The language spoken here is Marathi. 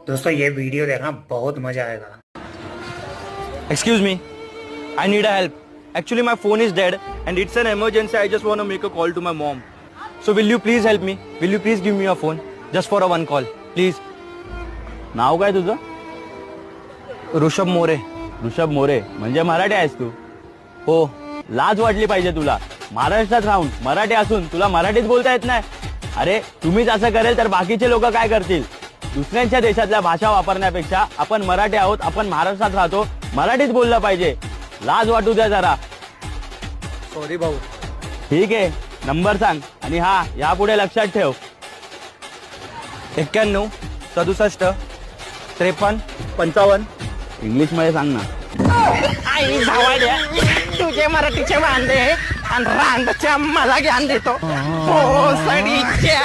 दोस्तों ये वीडियो देखना बहुत मजा आएगा। Excuse me, I need a help. Actually, my phone is dead and it's an emergency. I just want to make a call to my mom. So will you please help me? Will you please give me your phone? Just for a one call, please. नाव काय तुझं? ऋषभ मोरे. ऋषभ मोरे म्हणजे मराठी आहेस तू? हो. लाज वाटली पाहिजे तुला. महाराष्ट्रात राहून मराठी असून तुला मराठीत बोलता येत नाही. अरे तुम्हीच असं करेल तर बाकीचे लोक काय करतील? दुसऱ्यांच्या देशातल्या भाषा वापरण्यापेक्षा आपण मराठी आहोत, आपण महाराष्ट्रात राहतो, मराठीत बोललं पाहिजे. लाज वाटू द्या जरा. सॉरी भाऊ. ठीक आहे, नंबर सांग आणि हा यापुढे लक्षात ठेव. 91 67 53 55. इंग्लिश मध्ये सांग ना. आई भावाड्या तुझे मराठीचे वांदे आणि रांडच्या मला ज्ञान देतो. हो सडीच्या